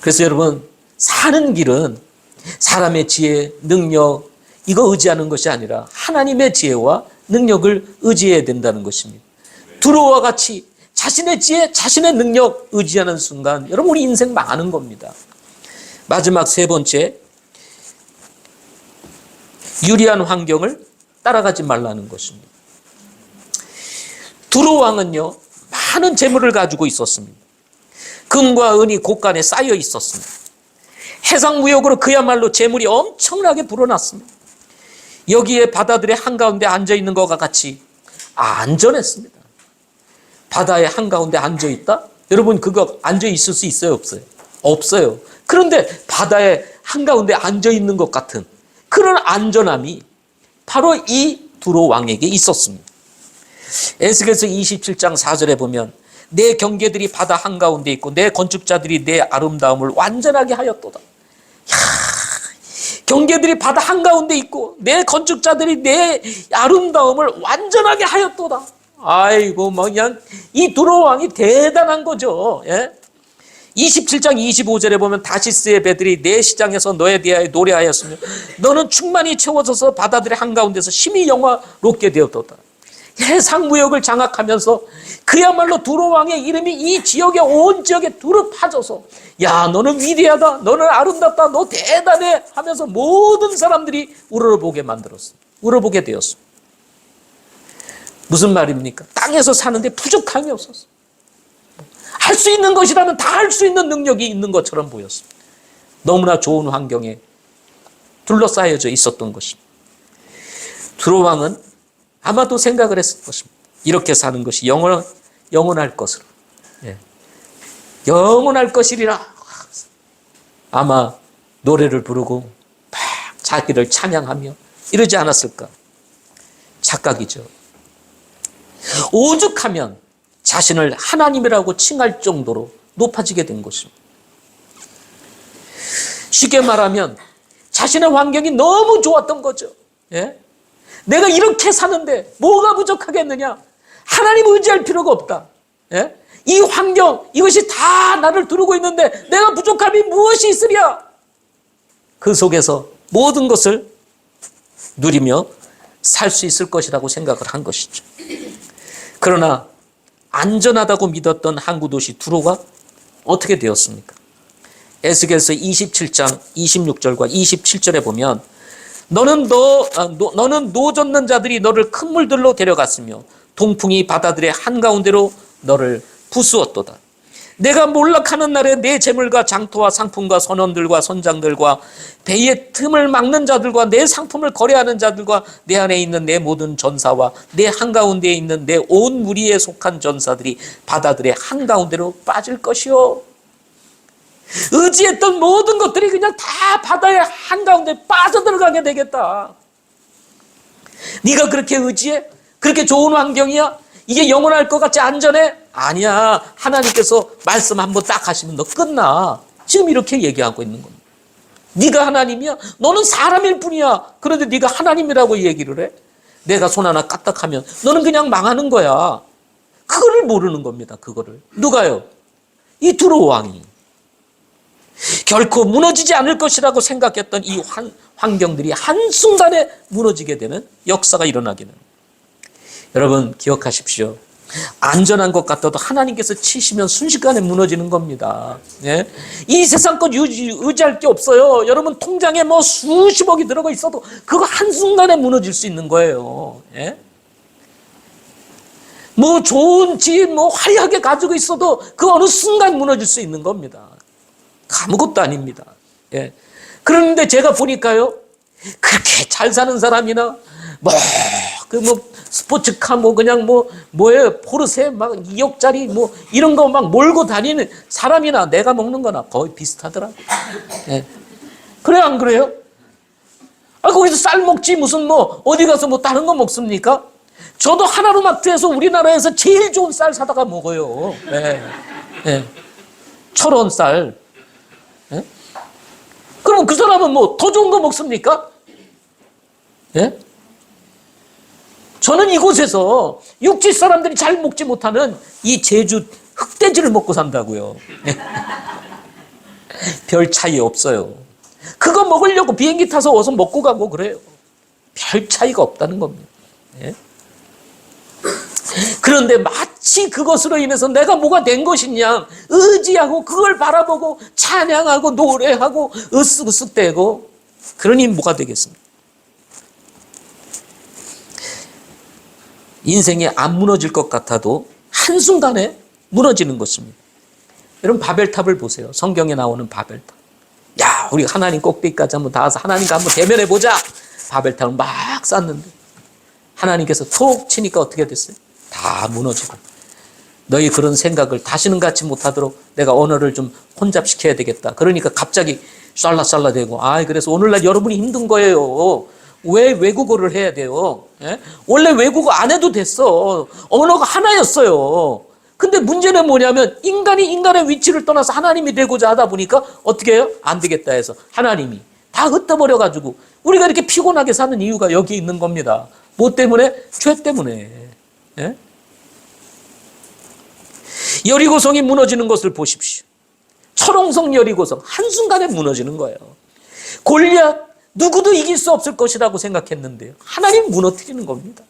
그래서 여러분 사는 길은 사람의 지혜, 능력 이거 의지하는 것이 아니라 하나님의 지혜와 능력을 의지해야 된다는 것입니다. 두로와 같이 자신의 지혜, 자신의 능력 의지하는 순간 여러분 우리 인생 망하는 겁니다. 마지막 세 번째, 유리한 환경을 따라가지 말라는 것입니다. 두로 왕은요, 많은 재물을 가지고 있었습니다. 금과 은이 곳간에 쌓여 있었습니다. 해상무역으로 그야말로 재물이 엄청나게 불어났습니다. 여기에 바다들의 한가운데 앉아있는 것과 같이 안전했습니다. 바다의 한가운데 앉아있다? 여러분 그거 앉아있을 수 있어요? 없어요? 없어요. 그런데 바다의 한가운데 앉아있는 것 같은 그런 안전함이 바로 이 두로 왕에게 있었습니다. 에스겔서 27장 4절에 보면 내 경계들이 바다 한가운데 있고 내 건축자들이 내 아름다움을 완전하게 하였도다. 야, 경계들이 바다 한가운데 있고 내 건축자들이 내 아름다움을 완전하게 하였도다. 아이고 뭐 그냥 이 두로 왕이 대단한 거죠. 예? 27장 25절에 보면 다시스의 배들이 내 시장에서 너에 대하여 노래하였으며 너는 충만히 채워져서 바다들의 한가운데서 심히 영화롭게 되었도다. 해상무역을 장악하면서 그야말로 두로 왕의 이름이 이 지역의 온 지역에 두루 파져서 야 너는 위대하다, 너는 아름답다, 너 대단해 하면서 모든 사람들이 우러러보게 만들었습니다. 우러러보게 되었습니다. 무슨 말입니까? 땅에서 사는데 부족함이 없었어요. 할 수 있는 것이라면 다 할 수 있는 능력이 있는 것처럼 보였습니다. 너무나 좋은 환경에 둘러싸여져 있었던 것입니다. 두로 왕은 아마도 생각을 했을 것입니다. 이렇게 사는 것이 영원할 것으로. 예. 영원할 것이리라. 아마 노래를 부르고 막 자기를 찬양하며 이러지 않았을까. 착각이죠. 오죽하면 자신을 하나님이라고 칭할 정도로 높아지게 된 것입니다. 쉽게 말하면 자신의 환경이 너무 좋았던 거죠. 예? 내가 이렇게 사는데 뭐가 부족하겠느냐? 하나님 의지할 필요가 없다. 예? 이 환경, 이것이 다 나를 두르고 있는데 내가 부족함이 무엇이 있으랴? 그 속에서 모든 것을 누리며 살 수 있을 것이라고 생각을 한 것이죠. 그러나 안전하다고 믿었던 항구 도시 두로가 어떻게 되었습니까? 에스겔서 27장 26절과 27절에 보면 너는 노젓는 자들이 너를 큰 물들로 데려갔으며 동풍이 바다들의 한가운데로 너를 부수었도다. 내가 몰락하는 날에 내 재물과 장토와 상품과 선원들과 선장들과 배의 틈을 막는 자들과 내 상품을 거래하는 자들과 내 안에 있는 내 모든 전사와 내 한가운데에 있는 내 온 무리에 속한 전사들이 바다들의 한가운데로 빠질 것이요. 의지했던 모든 것들이 그냥 다 바다의 한가운데 빠져들어가게 되겠다. 네가 그렇게 의지해? 그렇게 좋은 환경이야? 이게 영원할 것 같지 안전해? 아니야. 하나님께서 말씀 한번 딱 하시면 너 끝나. 지금 이렇게 얘기하고 있는 겁니다. 네가 하나님이야? 너는 사람일 뿐이야. 그런데 네가 하나님이라고 얘기를 해? 내가 손 하나 까딱하면 너는 그냥 망하는 거야. 그거를 모르는 겁니다. 그거를. 누가요? 이 두로 왕이. 결코 무너지지 않을 것이라고 생각했던 이 환경들이 한순간에 무너지게 되는 역사가 일어나게 됩니다. 여러분 기억하십시오. 안전한 것 같아도 하나님께서 치시면 순식간에 무너지는 겁니다. 예? 이 세상 것 의지할 게 없어요. 여러분 통장에 뭐 수십억이 들어가 있어도 그거 한순간에 무너질 수 있는 거예요. 예? 뭐 좋은 집 뭐 화려하게 가지고 있어도 그 어느 순간 무너질 수 있는 겁니다. 아무것도 아닙니다. 예. 그런데 제가 보니까요, 그렇게 잘 사는 사람이나 스포츠카 뭐예요 포르쉐 막 2억짜리 뭐 이런 거 막 몰고 다니는 사람이나 내가 먹는 거나 거의 비슷하더라. 예. 그래 안 그래요? 아 거기서 쌀 먹지 무슨 뭐 어디 가서 뭐 다른 거 먹습니까? 저도 하나로마트에서 우리나라에서 제일 좋은 쌀 사다가 먹어요. 예. 예. 철원 쌀. 예? 그럼 그 사람은 뭐 더 좋은 거 먹습니까? 예? 저는 이곳에서 육지 사람들이 잘 먹지 못하는 이 제주 흑돼지를 먹고 산다고요. 별 차이 없어요. 그거 먹으려고 비행기 타서 어서 먹고 가고 그래요. 별 차이가 없다는 겁니다. 예? 그런데 마치 그것으로 인해서 내가 뭐가 된 것이냐 의지하고 그걸 바라보고 찬양하고 노래하고 으쓱으쓱대고 그러니 뭐가 되겠습니까? 인생이 안 무너질 것 같아도 한순간에 무너지는 것입니다. 여러분 바벨탑을 보세요. 성경에 나오는 바벨탑. 야, 우리 하나님 꼭대기까지 한번 닿아서 하나님과 한번 대면해 보자. 바벨탑을 막 쌓는데 하나님께서 톡 치니까 어떻게 됐어요? 다 무너지고 너희 그런 생각을 다시는 갖지 못하도록 내가 언어를 좀 혼잡시켜야 되겠다. 그러니까 갑자기 쌀라쌀라되고 그래서 오늘날 여러분이 힘든 거예요. 왜 외국어를 해야 돼요? 예? 원래 외국어 안 해도 됐어. 언어가 하나였어요. 근데 문제는 뭐냐면 인간이 인간의 위치를 떠나서 하나님이 되고자 하다 보니까 어떻게 해요? 안 되겠다 해서 하나님이 다 흩어버려가지고 우리가 이렇게 피곤하게 사는 이유가 여기 있는 겁니다. 뭐 때문에? 죄 때문에. 예? 여리고성이 무너지는 것을 보십시오. 철옹성 여리고성 한순간에 무너지는 거예요. 골리앗 누구도 이길 수 없을 것이라고 생각했는데요. 하나님 무너뜨리는 겁니다.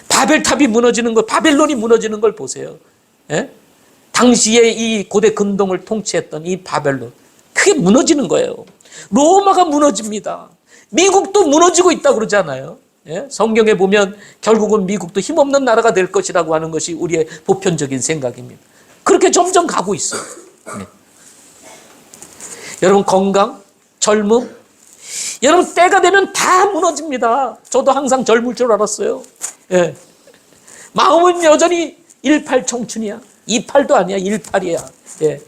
바벨탑이 무너지는 것, 바벨론이 무너지는 걸 보세요. 예? 당시에 이 고대 근동을 통치했던 이 바벨론 그게 무너지는 거예요. 로마가 무너집니다. 미국도 무너지고 있다고 그러잖아요. 예? 성경에 보면 결국은 미국도 힘없는 나라가 될 것이라고 하는 것이 우리의 보편적인 생각입니다. 그렇게 점점 가고 있어요. 네. 여러분 건강, 젊음, 여러분 때가 되면 다 무너집니다. 저도 항상 젊을 줄 알았어요. 예. 마음은 여전히 18 청춘이야. 28도 아니야. 18이야. 예.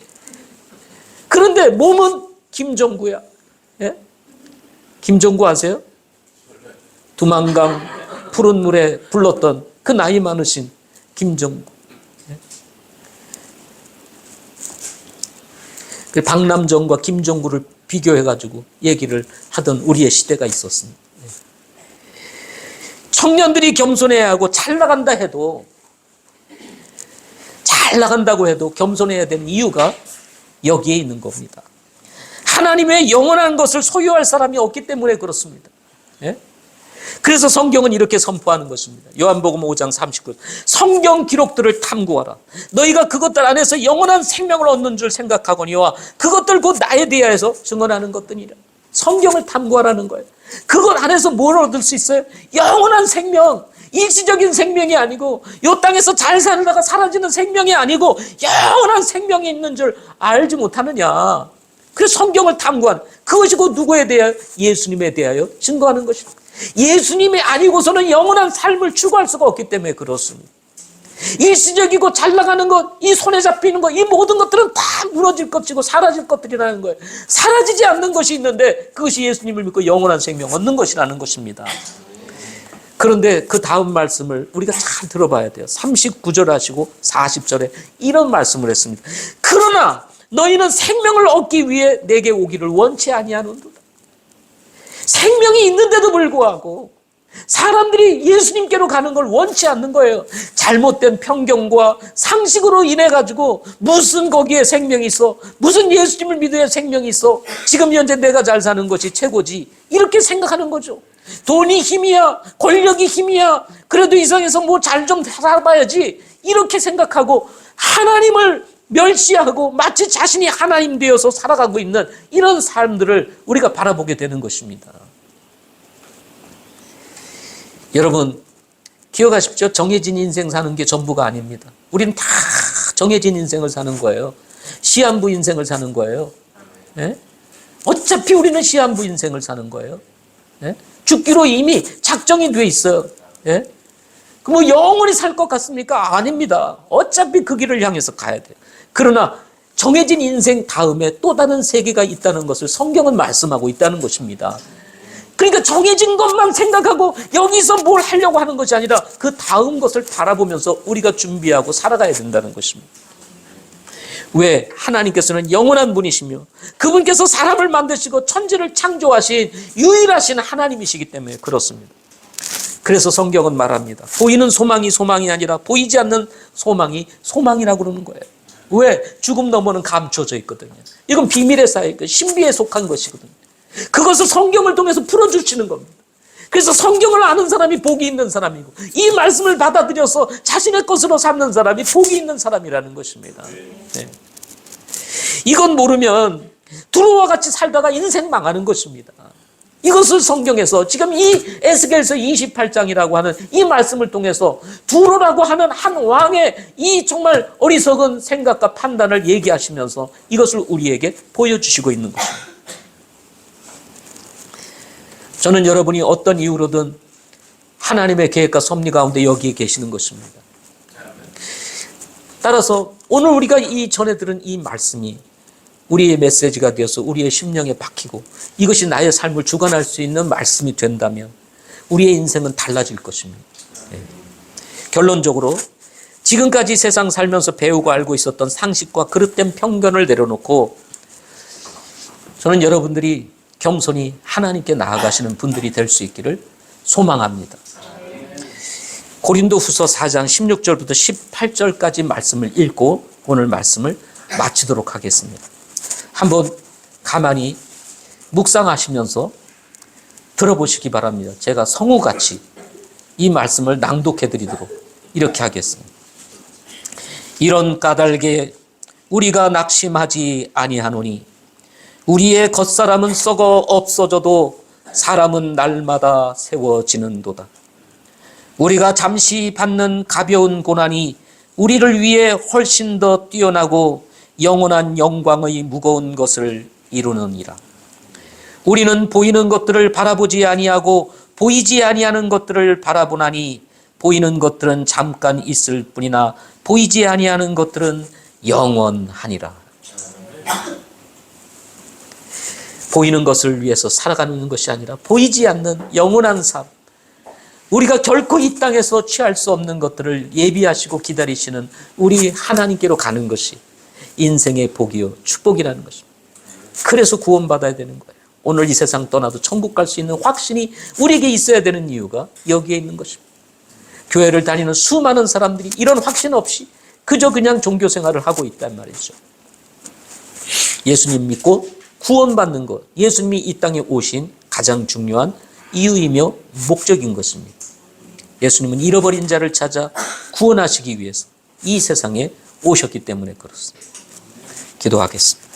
그런데 몸은 김종구야. 예? 김종구 아세요? 두만강 푸른 물에 불렀던 그 나이 많으신 김종구. 예? 그 박남정과 김종구를 비교해가지고 얘기를 하던 우리의 시대가 있었습니다. 청년들이 겸손해야 하고 잘 나간다 해도 잘 나간다고 해도 겸손해야 되는 이유가 여기에 있는 겁니다. 하나님의 영원한 것을 소유할 사람이 없기 때문에 그렇습니다. 예? 그래서 성경은 이렇게 선포하는 것입니다. 요한복음 5장 39절 성경 기록들을 탐구하라. 너희가 그것들 안에서 영원한 생명을 얻는 줄 생각하거니와 그것들 곧 나에 대하여서 증언하는 것들이라. 성경을 탐구하라는 거예요. 그것 안에서 뭘 얻을 수 있어요? 영원한 생명. 일시적인 생명이 아니고 이 땅에서 잘 살다가 사라지는 생명이 아니고 영원한 생명이 있는 줄 알지 못하느냐. 그래서 성경을 탐구하는 그것이 곧 누구에 대하여? 예수님에 대하여 증거하는 것입니다. 예수님이 아니고서는 영원한 삶을 추구할 수가 없기 때문에 그렇습니다. 일시적이고 잘 나가는 것, 이 손에 잡히는 것, 이 모든 것들은 다 무너질 것이고 사라질 것들이라는 거예요. 사라지지 않는 것이 있는데 그것이 예수님을 믿고 영원한 생명 얻는 것이라는 것입니다. 그런데 그 다음 말씀을 우리가 잘 들어봐야 돼요. 39절 하시고 40절에 이런 말씀을 했습니다. 그러나 너희는 생명을 얻기 위해 내게 오기를 원치 아니하는도다. 생명이 있는데도 불구하고 사람들이 예수님께로 가는 걸 원치 않는 거예요. 잘못된 편견과 상식으로 인해 가지고 무슨 거기에 생명이 있어, 무슨 예수님을 믿어야 생명이 있어, 지금 현재 내가 잘 사는 것이 최고지, 이렇게 생각하는 거죠. 돈이 힘이야, 권력이 힘이야, 그래도 이 세상에서 뭐 잘 좀 살아봐야지, 이렇게 생각하고 하나님을 멸시하고 마치 자신이 하나님 되어서 살아가고 있는 이런 사람들을 우리가 바라보게 되는 것입니다. 여러분 기억하십시오. 정해진 인생 사는 게 전부가 아닙니다. 우리는 다 정해진 인생을 사는 거예요. 시한부 인생을 사는 거예요. 예? 어차피 우리는 시한부 인생을 사는 거예요. 예? 죽기로 이미 작정이 돼 있어요. 예? 뭐 영원히 살 것 같습니까? 아닙니다. 어차피 그 길을 향해서 가야 돼요. 그러나 정해진 인생 다음에 또 다른 세계가 있다는 것을 성경은 말씀하고 있다는 것입니다. 그러니까 정해진 것만 생각하고 여기서 뭘 하려고 하는 것이 아니라 그 다음 것을 바라보면서 우리가 준비하고 살아가야 된다는 것입니다. 왜? 하나님께서는 영원한 분이시며 그분께서 사람을 만드시고 천지를 창조하신 유일하신 하나님이시기 때문에 그렇습니다. 그래서 성경은 말합니다. 보이는 소망이 소망이 아니라 보이지 않는 소망이 소망이라고 그러는 거예요. 왜? 죽음 너머는 감춰져 있거든요. 이건 비밀의 사이, 신비에 속한 것이거든요. 그것을 성경을 통해서 풀어주시는 겁니다. 그래서 성경을 아는 사람이 복이 있는 사람이고 이 말씀을 받아들여서 자신의 것으로 삼는 사람이 복이 있는 사람이라는 것입니다. 네. 이건 모르면 두로와 같이 살다가 인생 망하는 것입니다. 이것을 성경에서 지금 이 에스겔서 28장이라고 하는 이 말씀을 통해서 두로라고 하는 한 왕의 이 정말 어리석은 생각과 판단을 얘기하시면서 이것을 우리에게 보여주시고 있는 것입니다. 저는 여러분이 어떤 이유로든 하나님의 계획과 섭리 가운데 여기에 계시는 것입니다. 따라서 오늘 우리가 이 전에 들은 이 말씀이 우리의 메시지가 되어서 우리의 심령에 박히고 이것이 나의 삶을 주관할 수 있는 말씀이 된다면 우리의 인생은 달라질 것입니다. 네. 결론적으로 지금까지 세상 살면서 배우고 알고 있었던 상식과 그릇된 편견을 내려놓고 저는 여러분들이 겸손히 하나님께 나아가시는 분들이 될 수 있기를 소망합니다. 고린도후서 4장 16절부터 18절까지 말씀을 읽고 오늘 말씀을 마치도록 하겠습니다. 한번 가만히 묵상하시면서 들어보시기 바랍니다. 제가 성우같이 이 말씀을 낭독해 드리도록 이렇게 하겠습니다. 이런 까닭에 우리가 낙심하지 아니하노니 우리의 겉사람은 썩어 없어져도 사람은 날마다 세워지는도다. 우리가 잠시 받는 가벼운 고난이 우리를 위해 훨씬 더 뛰어나고 영원한 영광의 무거운 것을 이루느니라. 우리는 보이는 것들을 바라보지 아니하고 보이지 아니하는 것들을 바라보나니 보이는 것들은 잠깐 있을 뿐이나 보이지 아니하는 것들은 영원하니라. 보이는 것을 위해서 살아가는 것이 아니라 보이지 않는 영원한 삶, 우리가 결코 이 땅에서 취할 수 없는 것들을 예비하시고 기다리시는 우리 하나님께로 가는 것이 인생의 복이요 축복이라는 것입니다. 그래서 구원받아야 되는 거예요. 오늘 이 세상 떠나도 천국 갈 수 있는 확신이 우리에게 있어야 되는 이유가 여기에 있는 것입니다. 교회를 다니는 수많은 사람들이 이런 확신 없이 그저 그냥 종교 생활을 하고 있단 말이죠. 예수님 믿고 구원받는 것, 예수님이 이 땅에 오신 가장 중요한 이유이며 목적인 것입니다. 예수님은 잃어버린 자를 찾아 구원하시기 위해서 이 세상에 오셨기 때문에 그렇습니다. 기도하겠습니다.